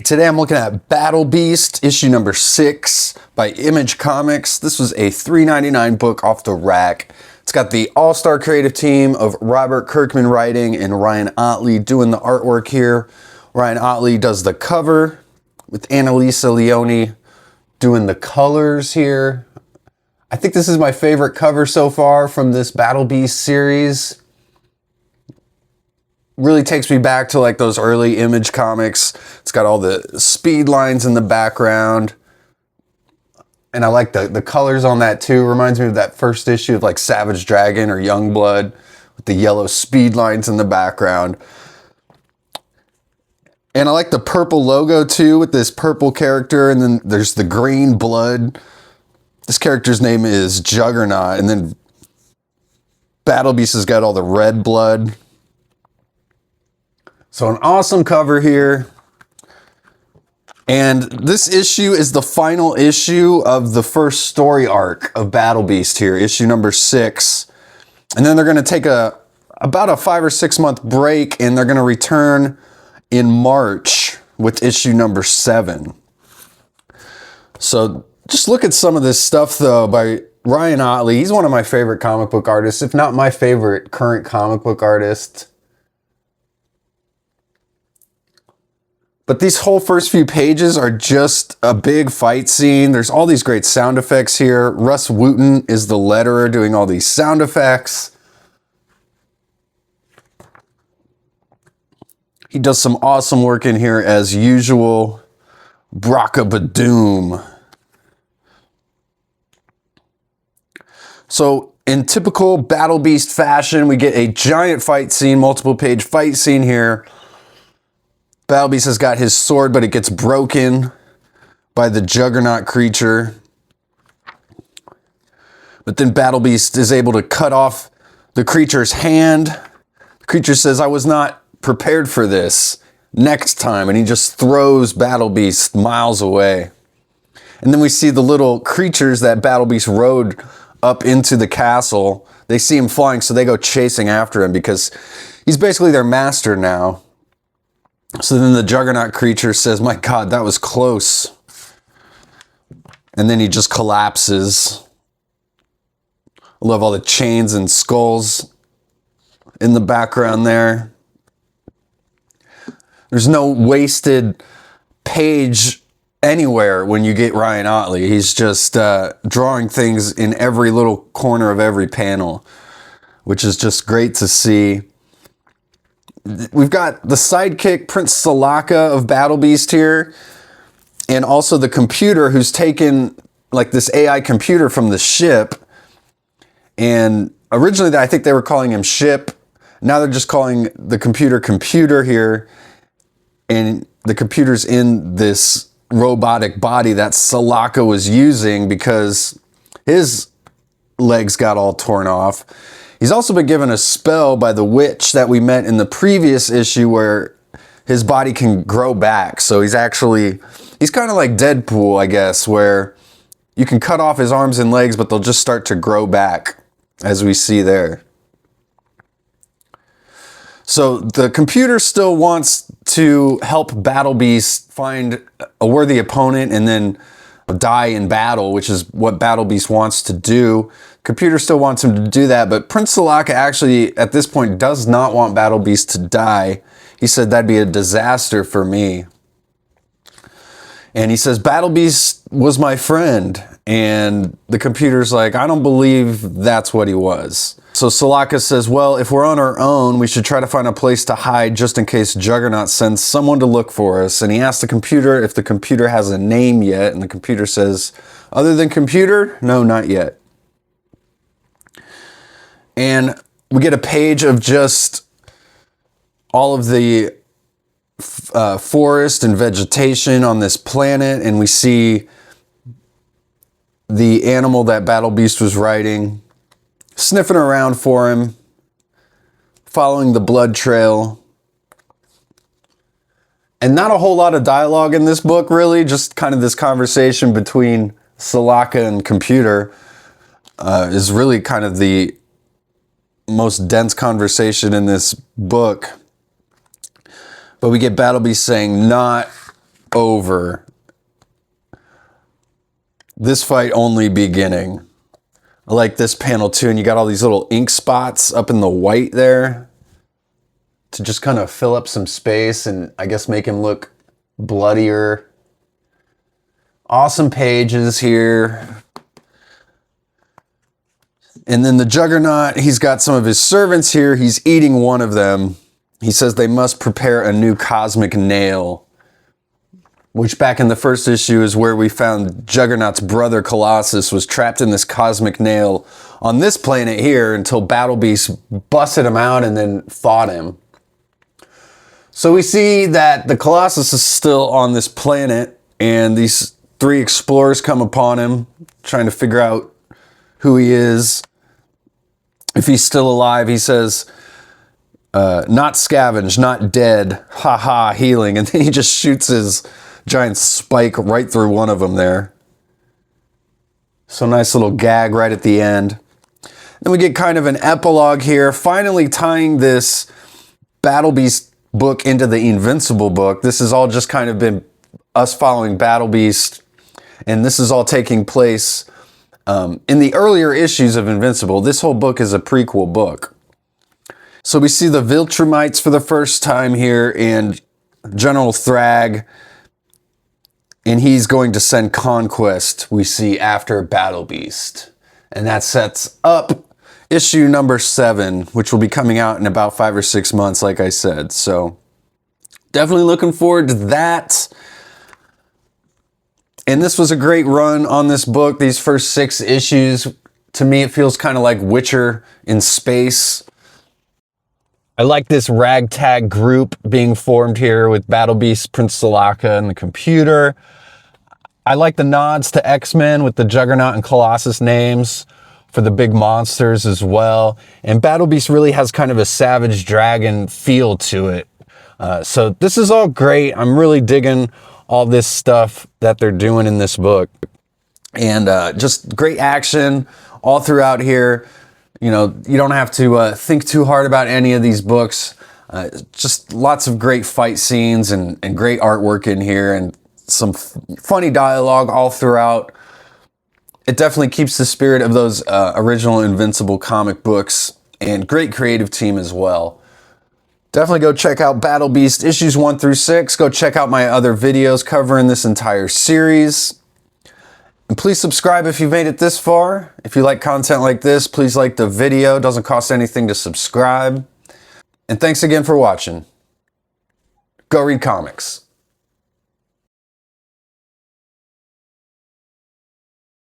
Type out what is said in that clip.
Today I'm looking at Battle Beast, issue number 6 by Image Comics. This was a $3.99 book off the rack. It's got the all-star creative team of Robert Kirkman writing and Ryan Ottley doing the artwork here. Ryan Ottley does the cover with Annalisa Leone doing the colors here. I think this is my favorite cover so far from this Battle Beast series. Really takes me back to like those early Image comics. It's got all the speed lines in the background. And I like the colors on that too. Reminds me of that first issue of like Savage Dragon or Youngblood with the yellow speed lines in the background. And I like the purple logo too with this purple character. And then there's the green blood. This character's name is Juggernaut. And then Battle Beast has got all the red blood. So an awesome cover here. And this issue is the final issue of the first story arc of Battle Beast here, issue number 6. And then they're going to take about a 5 or 6 month break, and they're going to return in March with issue number 7. So just look at some of this stuff though by Ryan Ottley. He's one of my favorite comic book artists, if not my favorite current comic book artist. But these whole first few pages are just a big fight scene. There's all these great sound effects here. Russ Wooten is the letterer doing all these sound effects. He does some awesome work in here as usual. Brockabadoom. So in typical Battle Beast fashion, we get a giant fight scene, multiple page fight scene here. Battle Beast has got his sword, but it gets broken by the Juggernaut creature. But then Battle Beast is able to cut off the creature's hand. The creature says, "I was not prepared for this. Next time." And he just throws Battle Beast miles away. And then we see the little creatures that Battle Beast rode up into the castle. They see him flying, so they go chasing after him because he's basically their master now. So then the Juggernaut creature says, "My God, that was close." And then he just collapses. I love all the chains and skulls in the background there. There's no wasted page anywhere when you get Ryan Ottley. He's just drawing things in every little corner of every panel, which is just great to see. We've got the sidekick, Prince Salaka of Battle Beast here, and also the computer who's taken like this AI computer from the ship. And originally I think they were calling him Ship. Now they're just calling the computer here. And the computer's in this robotic body that Salaka was using because his legs got all torn off. He's also been given a spell by the witch that we met in the previous issue where his body can grow back. So he's kind of like Deadpool, I guess, where you can cut off his arms and legs, but they'll just start to grow back, as we see there. So the computer still wants to help Battle Beast find a worthy opponent and then die in battle, which is what Battle Beast wants to do. Computer still wants him to do that, but Prince Salaka actually, at this point, does not want Battle Beast to die. He said, "That'd be a disaster for me." And he says, "Battle Beast was my friend." And the computer's like, "I don't believe that's what he was." So Salaka says, "Well, if we're on our own, we should try to find a place to hide just in case Juggernaut sends someone to look for us." And he asks the computer if the computer has a name yet. And the computer says, "Other than computer? No, not yet." And we get a page of just all of the forest and vegetation on this planet. And we see the animal that Battle Beast was riding, sniffing around for him, following the blood trail. And not a whole lot of dialogue in this book, really. Just kind of this conversation between Salaka and computer is really kind of the most dense conversation in this book. But we get Battle Beast saying, "Not over. This fight only beginning. I like this panel too, and you got all these little ink spots up in the white there to just kind of fill up some space and I guess make him look bloodier. Awesome pages here. And then the Juggernaut, he's got some of his servants here. He's eating one of them. He says they must prepare a new cosmic nail, which back in the first issue is where we found Juggernaut's brother Colossus was trapped in this cosmic nail on this planet here until Battle Beast busted him out and then fought him. So we see that the Colossus is still on this planet and these three explorers come upon him trying to figure out who he is. If he's still alive, he says, not scavenged, not dead, haha, healing. And then he just shoots his giant spike right through one of them there. So nice little gag right at the end. Then we get kind of an epilogue here, finally tying this Battle Beast book into the Invincible book. This has all just kind of been us following Battle Beast, and this is all taking place in the earlier issues of Invincible. This whole book is a prequel book. So we see the Viltrumites for the first time here and General Thrag, and he's going to send Conquest, we see, after Battle Beast. And that sets up issue number 7, which will be coming out in about 5 or 6 months, like I said. So definitely looking forward to that. And this was a great run on this book. These first 6 issues, to me, it feels kind of like Witcher in space. I like this ragtag group being formed here with Battle Beast, Prince Solaka, and the computer. I like the nods to X-Men with the Juggernaut and Colossus names for the big monsters as well. And Battle Beast really has kind of a savage dragon feel to it. So this is all great. I'm really digging all this stuff that they're doing in this book. And just great action all throughout here. You know, you don't have to think too hard about any of these books. Just lots of great fight scenes and great artwork in here and some funny dialogue all throughout. It definitely keeps the spirit of those original Invincible comic books, and great creative team as well. Definitely go check out Battle Beast issues 1 through 6. Go check out my other videos covering this entire series. And please subscribe if you've made it this far. If you like content like this, please like the video. It doesn't cost anything to subscribe. And thanks again for watching. Go read comics.